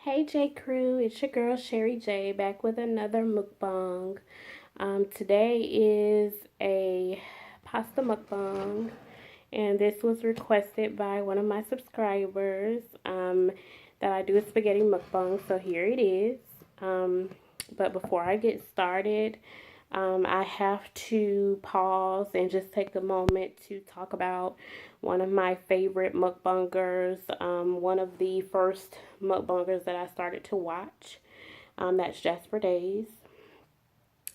Hey J Crew, it's your girl Sherry J back with another mukbang. Today is a pasta mukbang, and this was requested by one of my subscribers that I do a spaghetti mukbang, so here it is. But before I get started, I have to pause and just take a moment to talk about one of my favorite mukbangers, one of the first mukbangers that I started to watch. That's Jasper Days.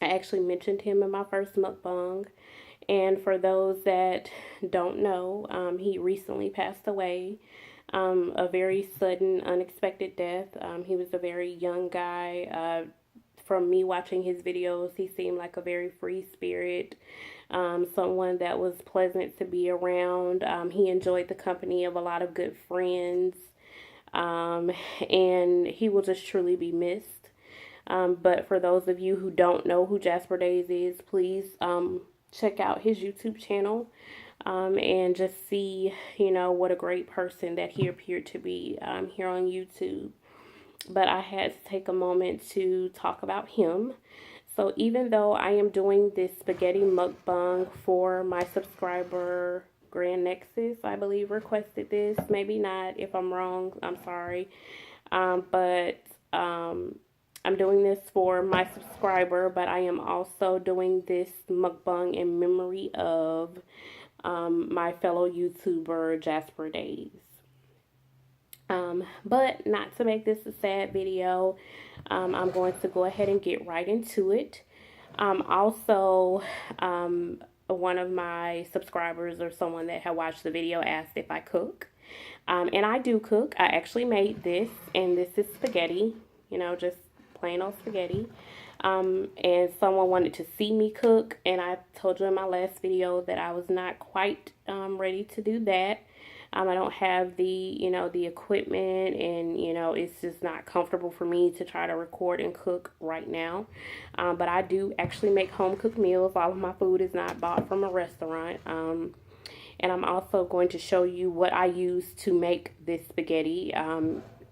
I actually mentioned him in my first mukbang. And for those that don't know, he recently passed away. A very sudden, unexpected death. He was a very young guy. From me watching his videos, he seemed like a very free spirit, someone that was pleasant to be around. He enjoyed the company of a lot of good friends, and he will just truly be missed. But for those of you who don't know who Jasper Days is, please check out his YouTube channel and just see, what a great person that he appeared to be here on YouTube. But I had to take a moment to talk about him. So even though I am doing this spaghetti mukbang for my subscriber, Grand Nexus, I believe, requested this. Maybe not. If I'm wrong, I'm sorry. But I'm doing this for my subscriber, but I am also doing this mukbang in memory of my fellow YouTuber, Jasper Days. But not to make this a sad video, I'm going to go ahead and get right into it. Also, one of my subscribers or someone that had watched the video asked if I cook. And I do cook. I actually made this, and this is spaghetti, just plain old spaghetti. And someone wanted to see me cook, and I told you in my last video that I was not quite ready to do that. I don't have the equipment, and, it's just not comfortable for me to try to record and cook right now. But I do actually make home-cooked meals. All of my food is not bought from a restaurant. And I'm also going to show you what I use to make this spaghetti,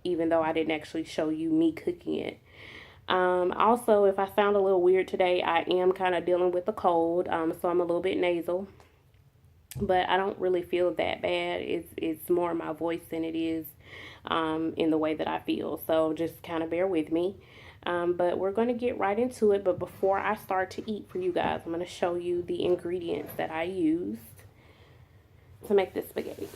even though I didn't actually show you me cooking it. Also, if I sound a little weird today, I am kind of dealing with a cold, so I'm a little bit nasal. But I don't really feel that bad. It's more my voice than it is in the way that I feel. So just kind of bear with me. But we're going to get right into it. But before I start to eat for you guys, I'm going to show you the ingredients that I used to make this spaghetti.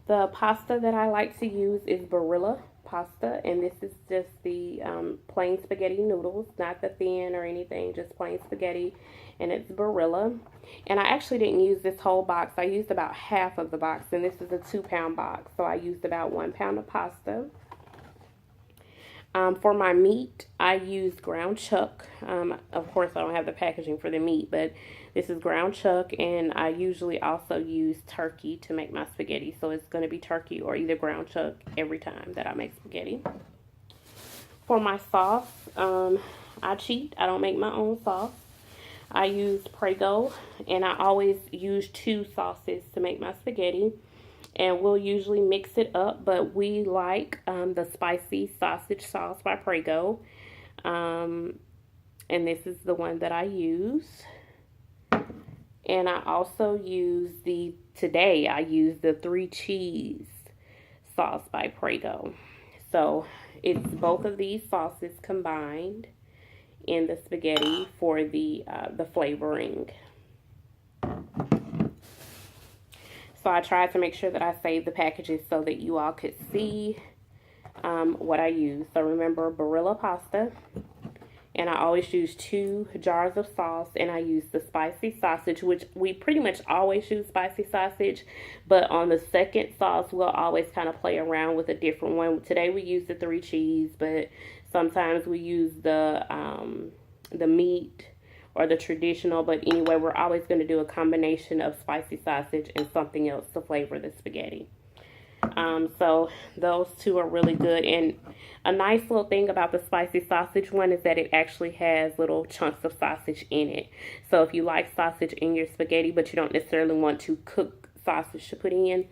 The pasta that I like to use is Barilla pasta, and this is just the plain spaghetti noodles, not the thin or anything, just plain spaghetti, and it's Barilla. And I actually didn't use this whole box. I used about half of the box, and this is a 2-pound box, so I used about 1 pound of pasta. For my meat, I used ground chuck. Of course, I don't have the packaging for the meat, but this is ground chuck, and I usually also use turkey to make my spaghetti. So it's going to be turkey or either ground chuck every time that I make spaghetti. For my sauce, I cheat. I don't make my own sauce. I use Prego, and I always use 2 sauces to make my spaghetti. And we'll usually mix it up, but we like the spicy sausage sauce by Prego. And this is the one that I use. And I also use today I use the 3 cheese sauce by Prego. So it's both of these sauces combined in the spaghetti for the flavoring. So I tried to make sure that I saved the packages so that you all could see what I use. So remember, Barilla pasta. And I always use 2 jars of sauce. And I use the spicy sausage, which we pretty much always use spicy sausage. But on the second sauce, we'll always kind of play around with a different one. Today we use the 3 cheese, but sometimes we use the meat or the traditional. But anyway, we're always going to do a combination of spicy sausage and something else to flavor the spaghetti. So those 2 are really good. And a nice little thing about the spicy sausage one is that it actually has little chunks of sausage in it. So if you like sausage in your spaghetti, but you don't necessarily want to cook sausage to put in,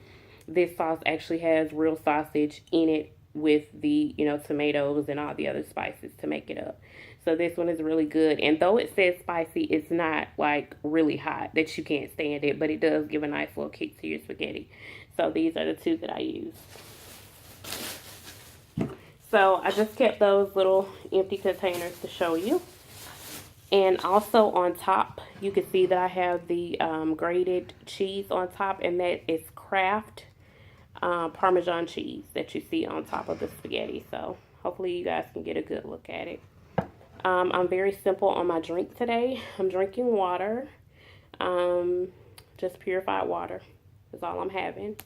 this sauce actually has real sausage in it with the, tomatoes and all the other spices to make it up. So this one is really good. And though it says spicy, it's not like really hot that you can't stand it, but it does give a nice little kick to your spaghetti. So these are the two that I use. So I just kept those little empty containers to show you. And also on top, you can see that I have the grated cheese on top, and that is Kraft Parmesan cheese that you see on top of the spaghetti. So hopefully you guys can get a good look at it. I'm very simple on my drink today. I'm drinking water, just purified water is all I'm having.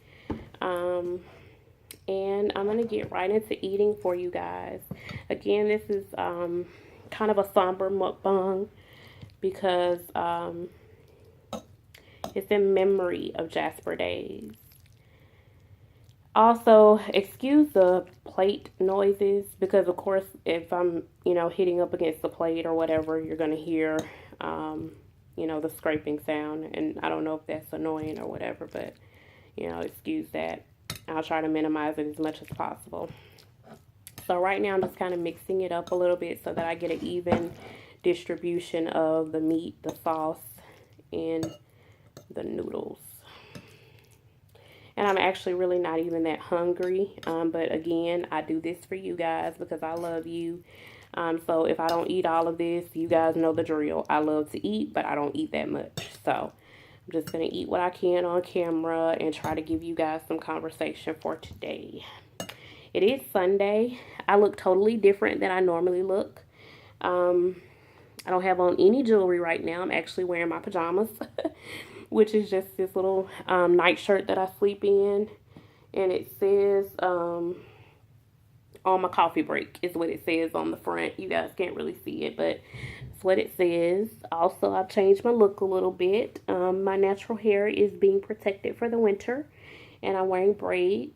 And I'm going to get right into eating for you guys. Again, this is kind of a somber mukbang because it's in memory of Jasper days. Also, excuse the plate noises because, of course, if I'm, hitting up against the plate or whatever, you're going to hear, the scraping sound. And I don't know if that's annoying or whatever, but, excuse that. I'll try to minimize it as much as possible. So right now I'm just kind of mixing it up a little bit so that I get an even distribution of the meat, the sauce, and the noodles. And I'm actually really not even that hungry. But again, I do this for you guys because I love you. So if I don't eat all of this, you guys know the drill. I love to eat, but I don't eat that much. So I'm just going to eat what I can on camera and try to give you guys some conversation for today. It is Sunday. I look totally different than I normally look. I don't have on any jewelry right now. I'm actually wearing my pajamas, which is just this little night shirt that I sleep in. And it says, on my coffee break is what it says on the front. You guys can't really see it, but it's what it says. Also, I've changed my look a little bit. My natural hair is being protected for the winter, and I'm wearing braids.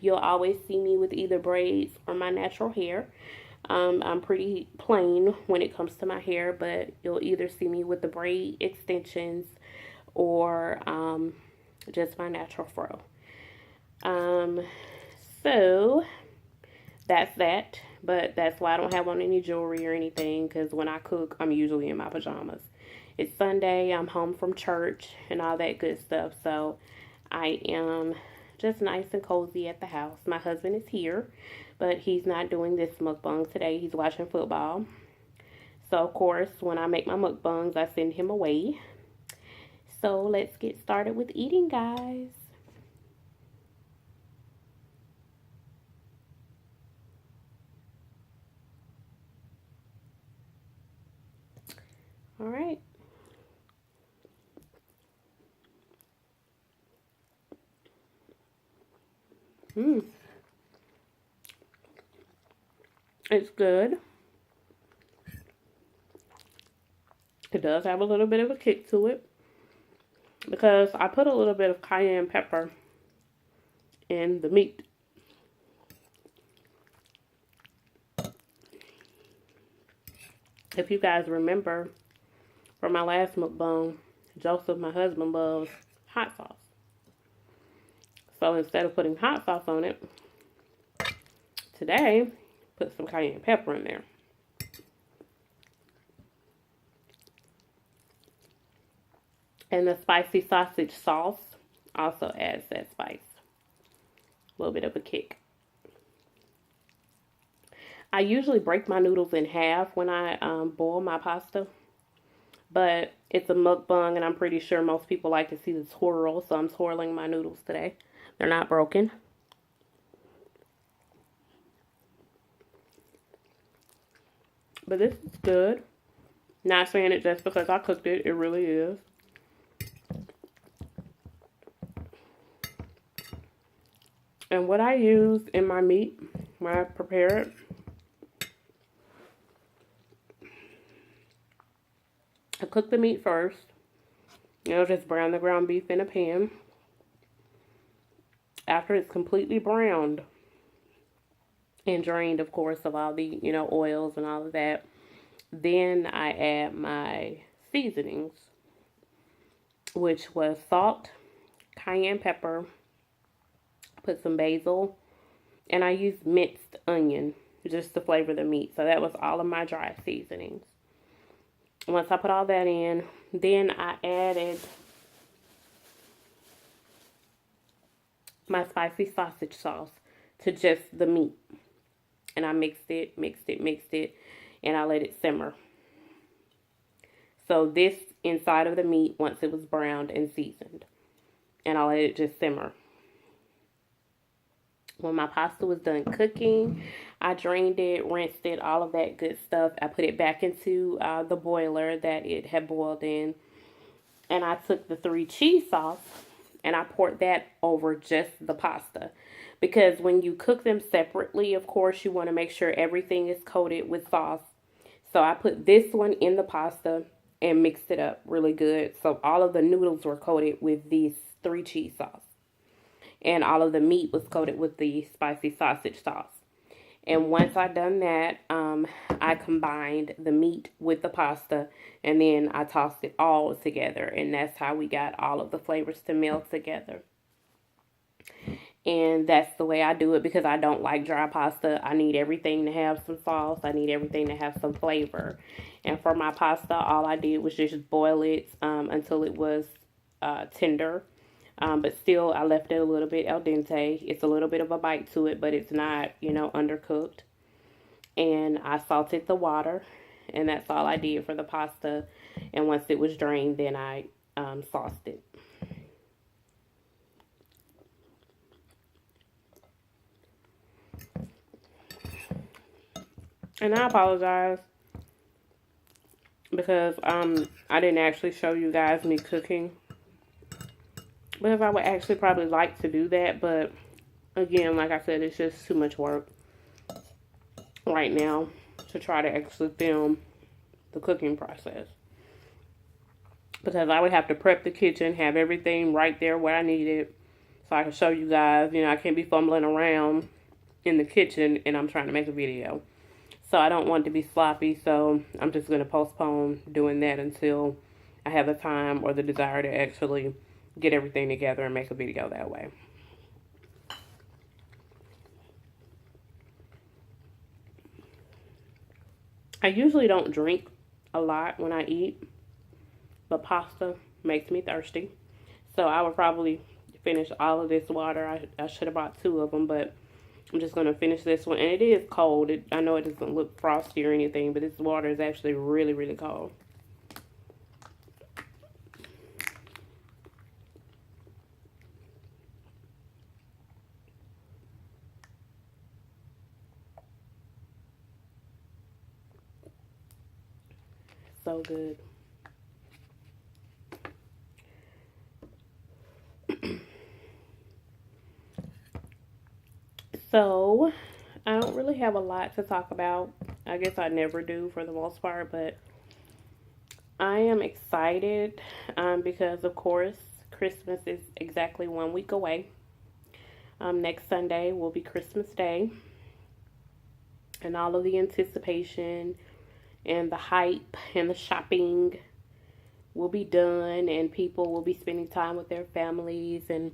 You'll always see me with either braids or my natural hair. I'm pretty plain when it comes to my hair, but you'll either see me with the braid extensions or just my natural fro. So that's that, but that's why I don't have on any jewelry or anything, because when I cook, I'm usually in my pajamas. It's Sunday, I'm home from church and all that good stuff, so I am just nice and cozy at the house. My husband is here, but he's not doing this mukbang today. He's watching football. So, of course, when I make my mukbangs, I send him away. So, let's get started with eating, guys. All right. It's good. It does have a little bit of a kick to it because I put a little bit of cayenne pepper in the meat. If you guys remember from my last mukbang, Joseph, my husband, loves hot sauce. So instead of putting hot sauce on it, today, put some cayenne pepper in there. And the spicy sausage sauce also adds that spice. A little bit of a kick. I usually break my noodles in half when I boil my pasta. But it's a mukbang, and I'm pretty sure most people like to see the swirl, so I'm swirling my noodles today. They're not broken. But this is good. Not saying it just because I cooked it. It really is. And what I use in my meat when I prepare it, I cook the meat first. Just brown the ground beef in a pan. After it's completely browned and drained, of course, of all the, oils and all of that, then I add my seasonings, which was salt, cayenne pepper, Put some basil, and I used minced onion just to flavor the meat. So that was all of my dry seasonings. Once I put all that in, then I added my spicy sausage sauce to just the meat. And I mixed it, and I let it simmer. So this inside of the meat once it was browned and seasoned. And I let it just simmer. When my pasta was done cooking, I drained it, rinsed it, all of that good stuff. I put it back into the boiler that it had boiled in. And I took the 3 cheese sauce and I poured that over just the pasta. Because when you cook them separately, of course, you want to make sure everything is coated with sauce. So I put this one in the pasta and mixed it up really good. So all of the noodles were coated with these 3 cheese sauce. And all of the meat was coated with the spicy sausage sauce. And once I done that, I combined the meat with the pasta, and then I tossed it all together. And that's how we got all of the flavors to meld together. And that's the way I do it because I don't like dry pasta. I need everything to have some sauce. I need everything to have some flavor. And for my pasta, all I did was just boil it until it was tender. But still, I left it a little bit al dente. It's a little bit of a bite to it, but it's not, undercooked. And I salted the water, and that's all I did for the pasta. And once it was drained, then I sauced it. And I apologize because I didn't actually show you guys me cooking. Because I would actually probably like to do that, but again, like I said, it's just too much work right now to try to actually film the cooking process. Because I would have to prep the kitchen, have everything right there where I need it, so I can show you guys. I can't be fumbling around in the kitchen and I'm trying to make a video. So I don't want it to be sloppy, so I'm just going to postpone doing that until I have the time or the desire to actually get everything together and make a video that way. I usually don't drink a lot when I eat, but pasta makes me thirsty. So I would probably finish all of this water. I should have bought 2 of them, but I'm just going to finish this one. And it is cold. I know it doesn't look frosty or anything, but this water is actually really, really cold. So good. So, I don't really have a lot to talk about. I guess I never do for the most part, but I am excited because, of course, Christmas is exactly 1 week away. Next Sunday will be Christmas Day, and all of the anticipation and the hype and the shopping will be done, and people will be spending time with their families and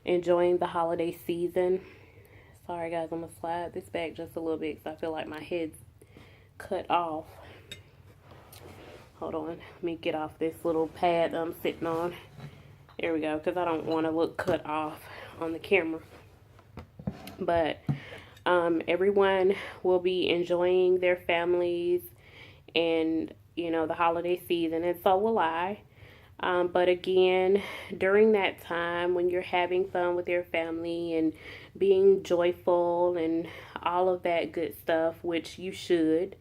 enjoying the holiday season. Sorry guys, I'm gonna slide this back just a little bit because I feel like my head's cut off. Hold on, let me get off this little pad I'm sitting on. There we go, because I don't want to look cut off on the camera. But everyone will be enjoying their families and, the holiday season, and so will I. But again, during that time when you're having fun with your family and being joyful and all of that good stuff, which you should,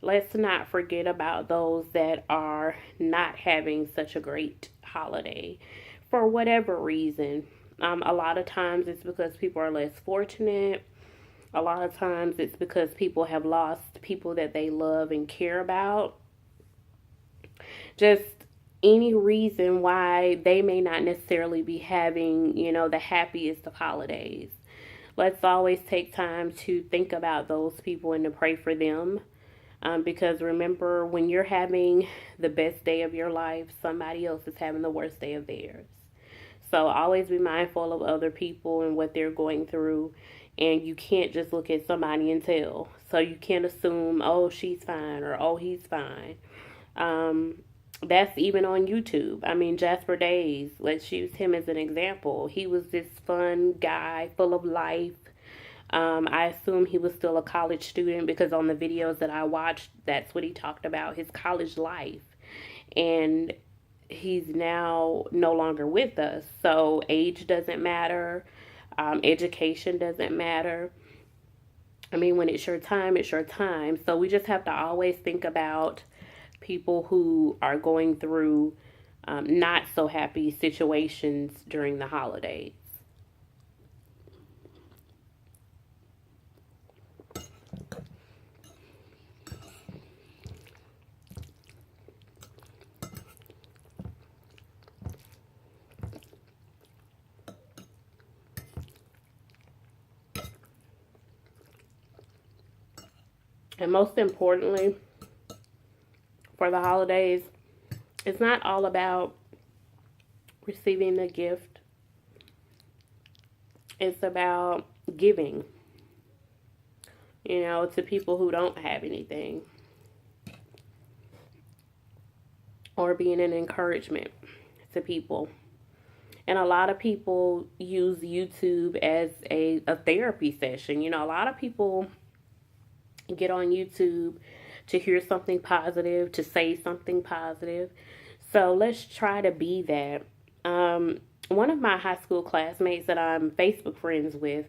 let's not forget about those that are not having such a great holiday for whatever reason. A lot of times it's because people are less fortunate. A lot of times it's because people have lost people that they love and care about. Just any reason why they may not necessarily be having, the happiest of holidays. Let's always take time to think about those people and to pray for them. Because remember, when you're having the best day of your life, somebody else is having the worst day of theirs. So always be mindful of other people and what they're going through. And you can't just look at somebody and tell. So you can't assume, oh, she's fine or oh, he's fine. Um, that's even on YouTube. I mean, Jasper Days, let's use him as an example. He was this fun guy, full of life. I assume he was still a college student because on the videos that I watched, that's what he talked about, his college life. And he's now no longer with us. So age doesn't matter. Education doesn't matter. I mean, when it's your time, it's your time. So we just have to always think about people who are going through not so happy situations during the holidays. And most importantly, for the holidays, it's not all about receiving the gift. It's about giving, to people who don't have anything, or being an encouragement to people. And a lot of people use YouTube as a therapy session. A lot of people get on YouTube to hear something positive, to say something positive. So let's try to be that. One of my high school classmates that I'm Facebook friends with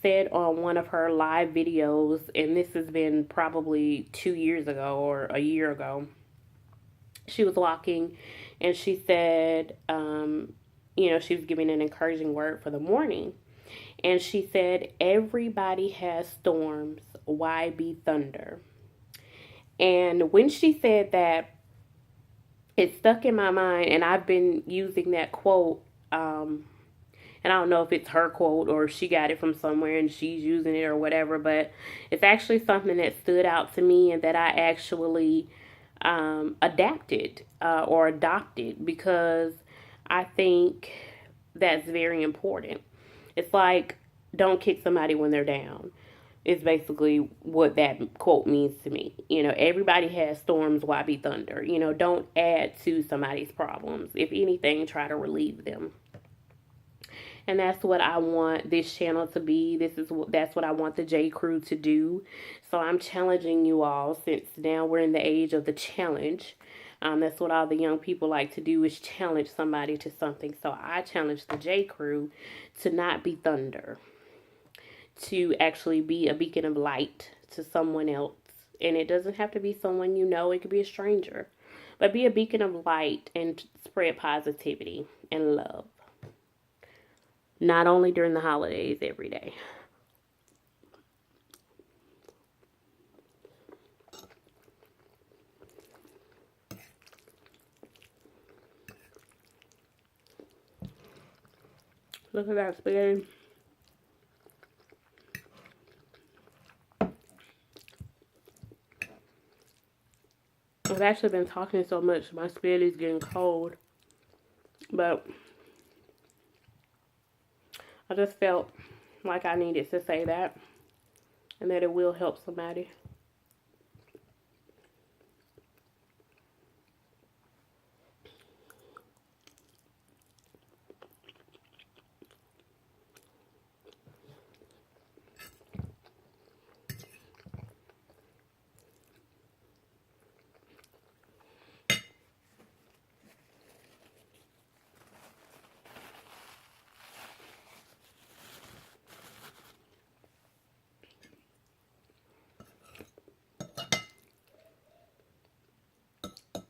said on one of her live videos, and this has been probably 2 years ago or a year ago, she was walking and she said, she was giving an encouraging word for the morning. And she said, everybody has storms. Why be thunder? And when she said that, it stuck in my mind, and I've been using that quote. And I don't know if it's her quote or if she got it from somewhere and she's using it or whatever, but it's actually something that stood out to me and that I actually adapted or adopted, because I think that's very important. It's like, don't kick somebody when they're down. Is basically what that quote means to me. Everybody has storms, why be thunder? Don't add to somebody's problems. If anything, try to relieve them. And that's what I want this channel to be. That's what I want the J Crew to do. So I'm challenging you all, since now we're in the age of the challenge. That's what all the young people like to do, is challenge somebody to something. So I challenge the J Crew to not be thunder, to actually be a beacon of light to someone else. And it doesn't have to be someone it could be a stranger. But be a beacon of light and spread positivity and love. Not only during the holidays, every day. Look at that spaghetti. I've actually been talking so much, my spaghetti's getting cold. But I just felt like I needed to say that, and that it will help somebody.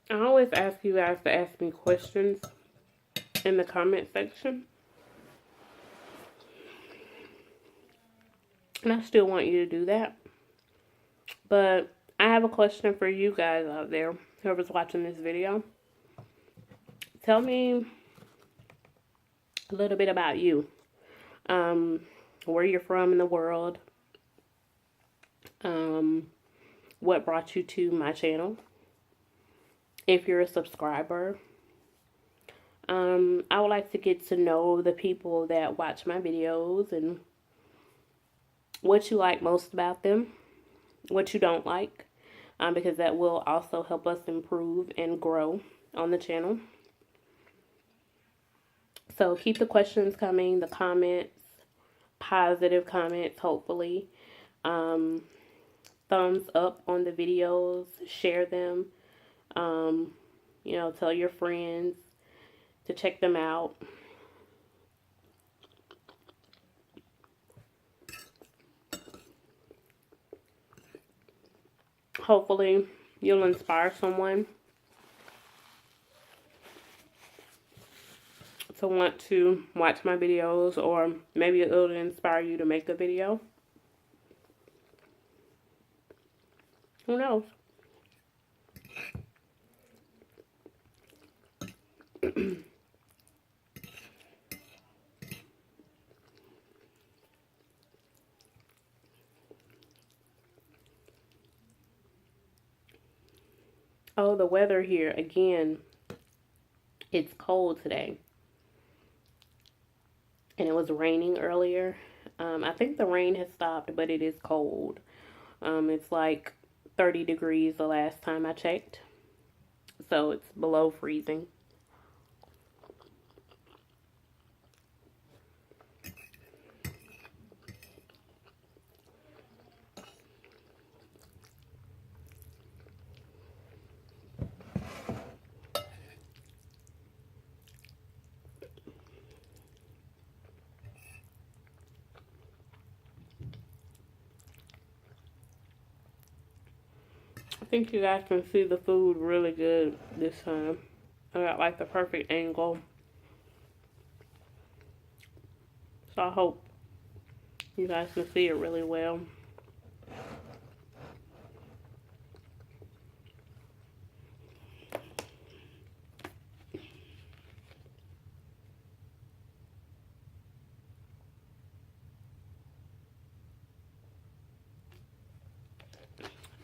I always ask you guys to ask me questions in the comment section. And I still want you to do that. But I have a question for you guys out there, whoever's watching this video. Tell me a little bit about you. Where you're from in the world. What brought you to my channel. If you're a subscriber. I would like to get to know the people that watch my videos and what you like most about them, what you don't like, because that will also help us improve and grow on the channel. So keep the questions coming, the comments, positive comments, hopefully. Thumbs up on the videos, share them, tell your friends to check them out. Hopefully, you'll inspire someone to want to watch my videos, or maybe it'll inspire you to make a video. Who knows? Oh, the weather here, again, it's cold today. And it was raining earlier. I think the rain has stopped, but it is cold. It's like 30 degrees the last time I checked. So it's below freezing. I think you guys can see the food really good this time. I got like the perfect angle. So I hope you guys can see it really well.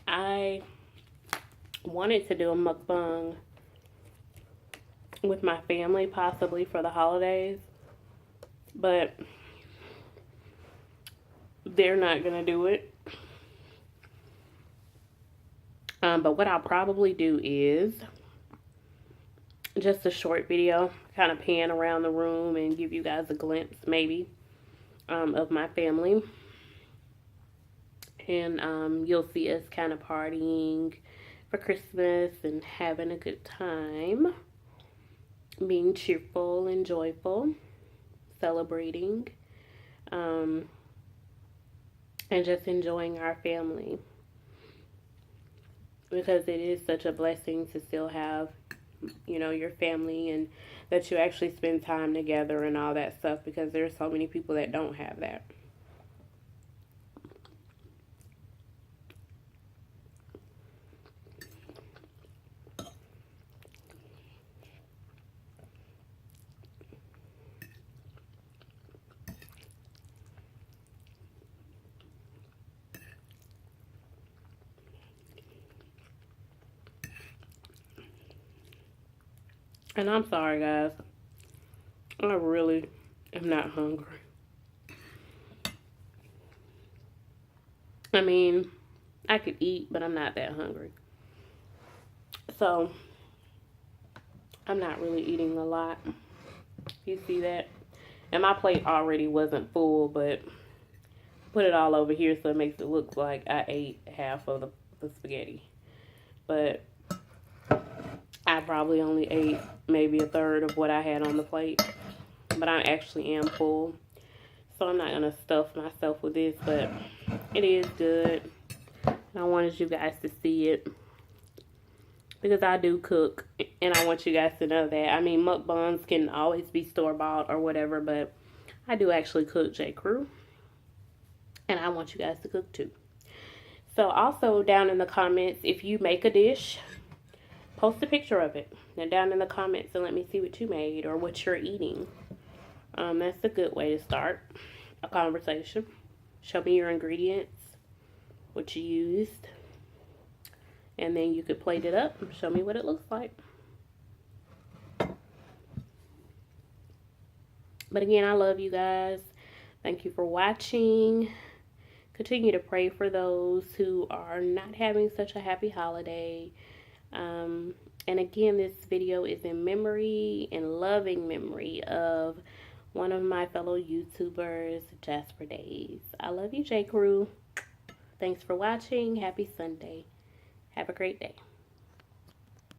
I wanted to do a mukbang with my family, possibly for the holidays, but they're not gonna do it. But what I'll probably do is just a short video, kind of pan around the room and give you guys a glimpse, maybe, of my family. And you'll see us kind of partying for Christmas and having a good time, being cheerful and joyful, celebrating, and just enjoying our family, because it is such a blessing to still have, your family, and that you actually spend time together and all that stuff, because there's so many people that don't have that. And I'm sorry, guys. I really am not hungry. I mean, I could eat, but I'm not that hungry. So, I'm not really eating a lot. You see that? And my plate already wasn't full, but put it all over here so it makes it look like I ate half of the spaghetti. But I probably only ate maybe a third of what I had on the plate. But I actually am full. So I'm not going to stuff myself with this, but it is good. I wanted you guys to see it, because I do cook, and I want you guys to know that. I mean, mukbangs can always be store-bought or whatever, but I do actually cook, J. Crew. And I want you guys to cook too. So also down in the comments, if you make a dish, post a picture of it. And down in the comments, and let me see what you made or what you're eating. That's a good way to start a conversation. Show me your ingredients, what you used. And then you could plate it up and show me what it looks like. But again, I love you guys. Thank you for watching. Continue to pray for those who are not having such a happy holiday. And again, this video is in memory and loving memory of one of my fellow YouTubers, Jasper Days. I love you, J. Crew. Thanks for watching. Happy Sunday. Have a great day.